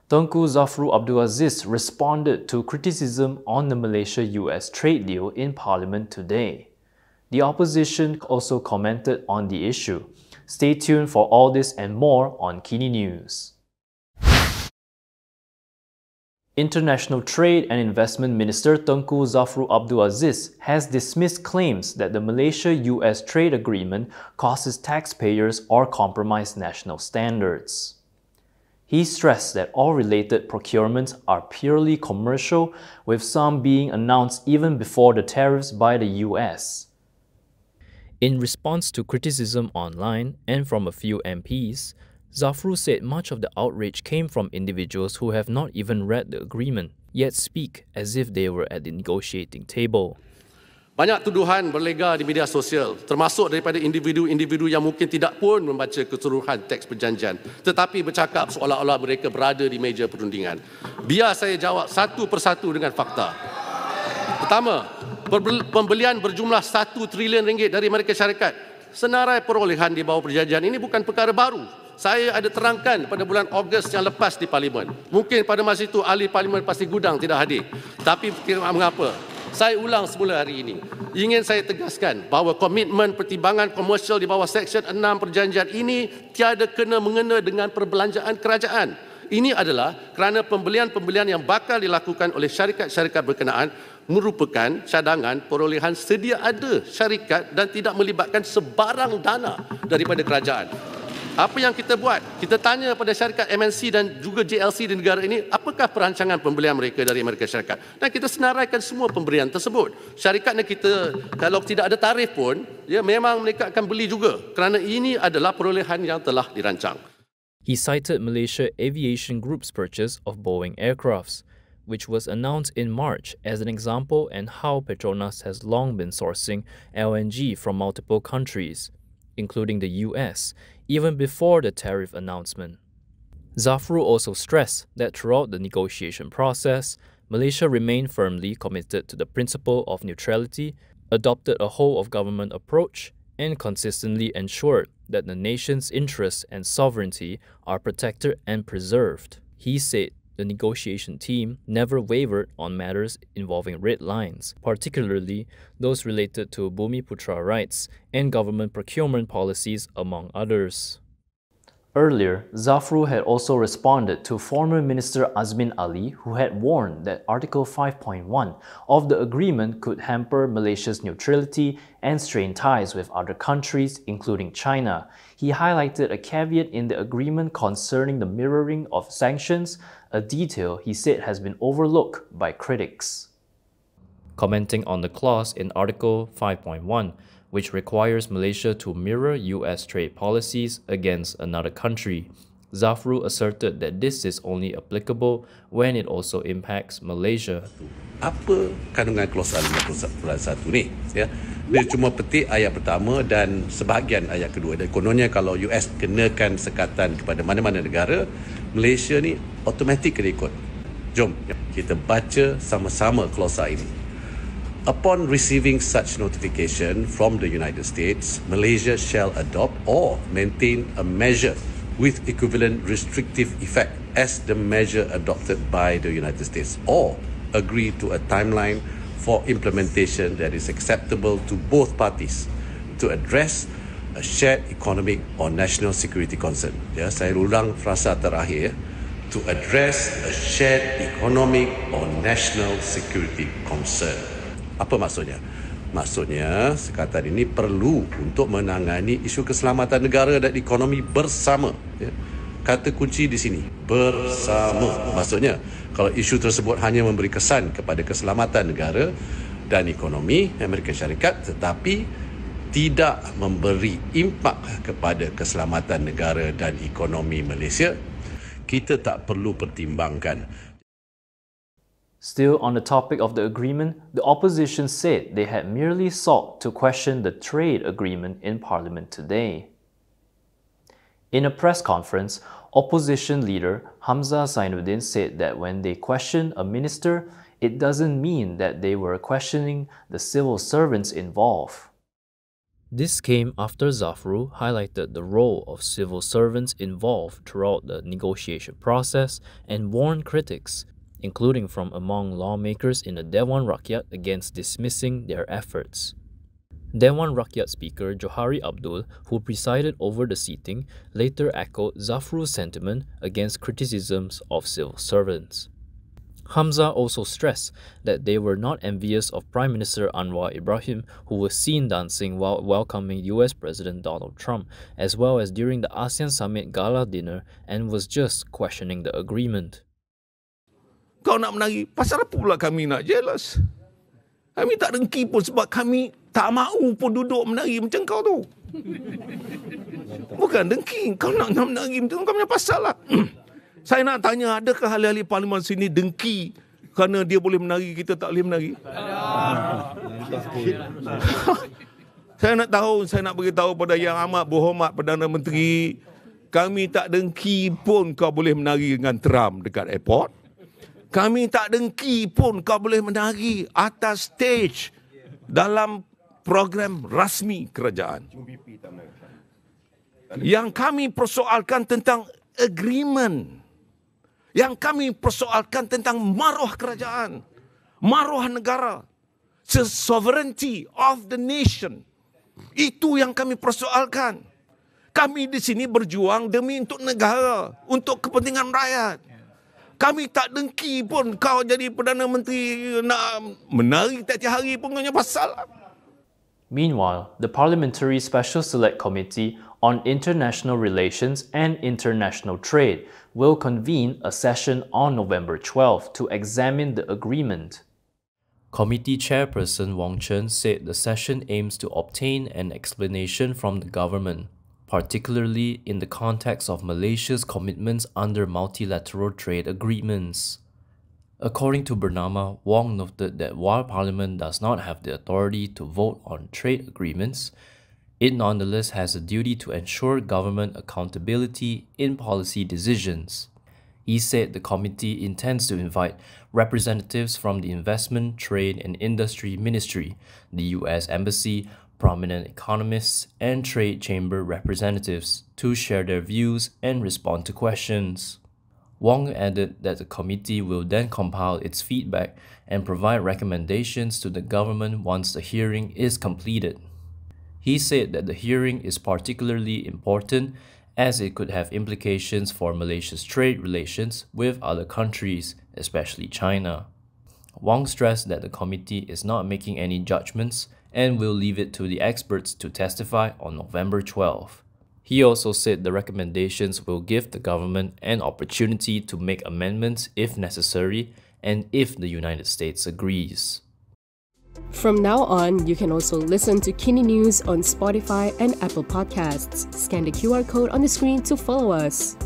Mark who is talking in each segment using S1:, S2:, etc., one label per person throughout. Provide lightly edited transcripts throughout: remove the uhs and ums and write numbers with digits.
S1: Tengku Zafrul Abdul Aziz responded to criticism on the Malaysia-US trade deal in Parliament today. The opposition also commented on the issue. Stay tuned for all this and more on KiniNews. International Trade and Investment Minister Tengku Zafrul Abdul Aziz has dismissed claims that the Malaysia-US trade agreement causes taxpayers or compromise national standards. He stressed that all related procurements are purely commercial, with some being announced even before the tariffs by the US. In response to criticism online and from a few MPs, Zafrul said much of the outrage came from individuals who have not even read the agreement, yet speak as if they were at the negotiating table.
S2: Banyak tuduhan berlega di media sosial, termasuk daripada individu-individu yang mungkin tidak pun membaca keseluruhan teks perjanjian, tetapi bercakap seolah-olah mereka berada di meja perundingan. Biar saya jawab satu persatu dengan fakta. Pertama, pembelian berjumlah 1 trilion ringgit dari Amerika Syarikat. Senarai perolehan di bawah perjanjian ini bukan perkara baru. Saya ada terangkan pada bulan Ogos yang lepas di Parlimen. Mungkin pada masa itu ahli Parlimen pasti gudang tidak hadir. Tapi mengapa? Saya ulang semula hari ini. Ingin saya tegaskan bahawa komitmen pertimbangan komersial di bawah Seksyen 6 perjanjian ini tiada kena-mengena dengan perbelanjaan kerajaan. Ini adalah kerana pembelian-pembelian yang bakal dilakukan oleh syarikat-syarikat berkenaan merupakan cadangan perolehan sedia ada syarikat dan tidak melibatkan sebarang dana daripada kerajaan. Apa yang kita buat? Kita tanya pada syarikat MNC dan juga JLC di negara ini, apakah perancangan pembelian mereka dari Amerika Syarikat? Dan kita senaraikan semua pemberian tersebut. Syarikatnya kita, kalau tidak ada tarif pun, ya memang mereka akan beli juga kerana ini adalah perolehan yang telah dirancang.
S1: He cited Malaysia Aviation Group's purchase of Boeing aircrafts, which was announced in March as an example and how Petronas has long been sourcing LNG from multiple countries, including the US, even before the tariff announcement. Zafrul also stressed that throughout the negotiation process, Malaysia remained firmly committed to the principle of neutrality, adopted a whole-of-government approach, and consistently ensured that the nation's interests and sovereignty are protected and preserved. He said the negotiation team never wavered on matters involving red lines, particularly those related to Bumiputra rights and government procurement policies, among others. Earlier, Zafrul had also responded to former Minister Azmin Ali, who had warned that Article 5.1 of the agreement could hamper Malaysia's neutrality and strain ties with other countries, including China. He highlighted a caveat in the agreement concerning the mirroring of sanctions, a detail he said has been overlooked by critics. Commenting on the clause in Article 5.1, which requires Malaysia to mirror US trade policies against another country, Zafrul asserted that this is only applicable when it also impacts Malaysia.
S2: Apa kandungan klausul 51 ni? Ya, dia cuma petik ayat pertama dan sebahagian ayat kedua. Dan kononnya kalau US kenakan sekatan kepada mana-mana negara, Malaysia ni automatik kena ikut. Jom kita baca sama-sama klausul ini. Upon receiving such notification from the United States, Malaysia shall adopt or maintain a measure with equivalent restrictive effect as the measure adopted by the United States, or agree to a timeline for implementation that is acceptable to both parties to address a shared economic or national security concern. Ya, saya ulang frasa terakhir, to address a shared economic or national security concern. Apa maksudnya? Maksudnya, sekatan ini perlu untuk menangani isu keselamatan negara dan ekonomi bersama. Ya. Kata kunci di sini, bersama. Maksudnya, kalau isu tersebut hanya memberi kesan kepada keselamatan negara dan ekonomi Amerika Syarikat, tetapi tidak memberi impak kepada keselamatan negara dan ekonomi Malaysia, kita tak perlu pertimbangkan.
S1: Still on the topic of the agreement, the opposition said they had merely sought to question the trade agreement in Parliament today. In a press conference, opposition leader Hamzah Zainudin said that when they question a minister, it doesn't mean that they were questioning the civil servants involved. This came after Zafrul highlighted the role of civil servants involved throughout the negotiation process and warned critics, including from among lawmakers in the Dewan Rakyat, against dismissing their efforts. Dewan Rakyat Speaker Johari Abdul, who presided over the seating, later echoed Zafrul's sentiment against criticisms of civil servants. Hamzah also stressed that they were not envious of Prime Minister Anwar Ibrahim, who was seen dancing while welcoming US President Donald Trump, as well as during the ASEAN Summit Gala dinner, and was just questioning the agreement.
S3: Kau nak menari, pasal apa pula kami nak jealous? Kami tak dengki pun sebab kami tak mahu pun duduk menari macam kau tu. Bukan dengki, kau nak menari macam tu, kau punya pasal lah. Saya nak tanya, adakah ahli-ahli parlimen sini dengki kerana dia boleh menari, kita tak boleh menari? Saya nak beritahu pada Yang Amat Berhormat Perdana Menteri, kami tak dengki pun kau boleh menari dengan Trump dekat airport. Kami tak dengki pun kau boleh menari atas stage dalam program rasmi kerajaan. Yang kami persoalkan tentang agreement. Yang kami persoalkan tentang maruah kerajaan, maruah negara, sovereignty of the nation. Itu yang kami persoalkan. Kami di sini berjuang demi untuk negara, untuk kepentingan rakyat. Kami tak dengki pun kau jadi Perdana Menteri nak menari tiap-tiap hari pun kau punya pasal.
S1: Meanwhile, the Parliamentary Special Select Committee on International Relations and International Trade will convene a session on November 12 to examine the agreement. Committee Chairperson Wong Chen said the session aims to obtain an explanation from the government, particularly in the context of Malaysia's commitments under multilateral trade agreements. According to Bernama, Wong noted that while Parliament does not have the authority to vote on trade agreements, it nonetheless has a duty to ensure government accountability in policy decisions. He said the committee intends to invite representatives from the Investment, Trade and Industry Ministry, the US Embassy, prominent economists, and trade chamber representatives to share their views and respond to questions. Wong added that the committee will then compile its feedback and provide recommendations to the government once the hearing is completed. He said that the hearing is particularly important as it could have implications for Malaysia's trade relations with other countries, especially China. Wong stressed that the committee is not making any judgments and will leave it to the experts to testify on November 12. He also said the recommendations will give the government an opportunity to make amendments if necessary and if the United States agrees.
S4: From now on, you can also listen to KiniNews on Spotify and Apple Podcasts. Scan the QR code on the screen to follow us.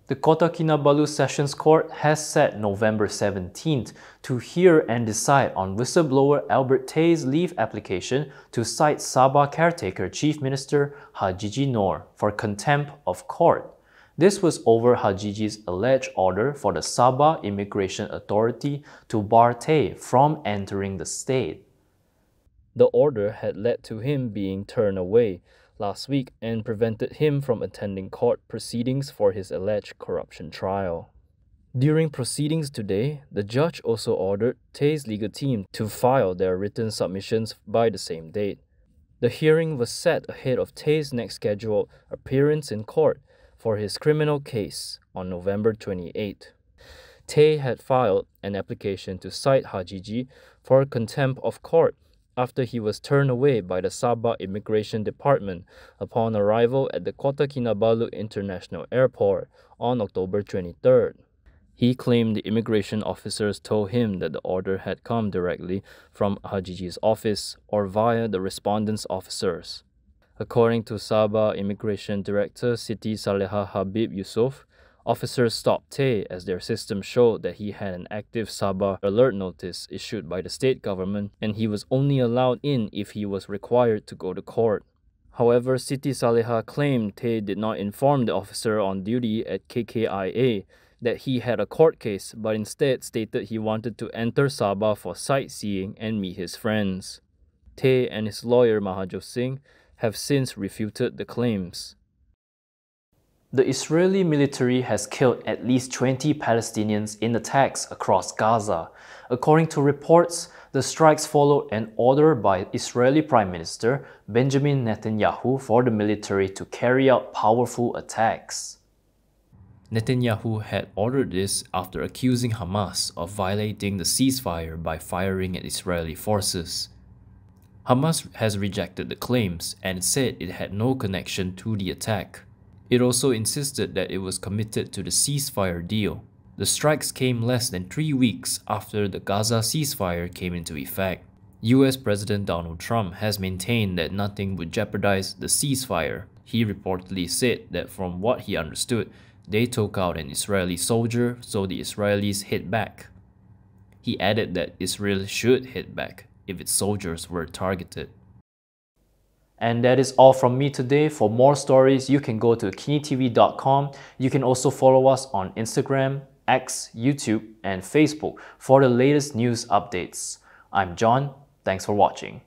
S1: The Kota Kinabalu Sessions Court has set November 17th to hear and decide on whistleblower Albert Tay's leave application to cite Sabah caretaker Chief Minister Hajiji Noor for contempt of court. This was over Hajiji's alleged order for the Sabah Immigration Authority to bar Tay from entering the state. The order had led to him being turned away last week and prevented him from attending court proceedings for his alleged corruption trial. During proceedings today, the judge also ordered Tay's legal team to file their written submissions by the same date. The hearing was set ahead of Tay's next scheduled appearance in court for his criminal case on November 28. Tay had filed an application to cite Hajiji for contempt of court after he was turned away by the Sabah Immigration Department upon arrival at the Kota Kinabalu International Airport on October 23rd. He claimed the immigration officers told him that the order had come directly from Hajiji's office or via the respondent's officers. According to Sabah Immigration Director Siti Saleha Habib Yusof, officers stopped Tay as their system showed that he had an active Sabah alert notice issued by the state government and he was only allowed in if he was required to go to court. However, Siti Saleha claimed Tay did not inform the officer on duty at KKIA that he had a court case, but instead stated he wanted to enter Sabah for sightseeing and meet his friends. Tay and his lawyer Mahajo Singh have since refuted the claims. The Israeli military has killed at least 20 Palestinians in attacks across Gaza. According to reports, the strikes followed an order by Israeli Prime Minister Benjamin Netanyahu for the military to carry out powerful attacks. Netanyahu had ordered this after accusing Hamas of violating the ceasefire by firing at Israeli forces. Hamas has rejected the claims and said it had no connection to the attack. It also insisted that it was committed to the ceasefire deal. The strikes came less than 3 weeks after the Gaza ceasefire came into effect. US President Donald Trump has maintained that nothing would jeopardize the ceasefire. He reportedly said that from what he understood, they took out an Israeli soldier, so the Israelis hit back. He added that Israel should hit back if its soldiers were targeted. And that is all from me today. For more stories, you can go to kinitv.com. You can also follow us on Instagram, X, YouTube, and Facebook for the latest news updates. I'm John. Thanks for watching.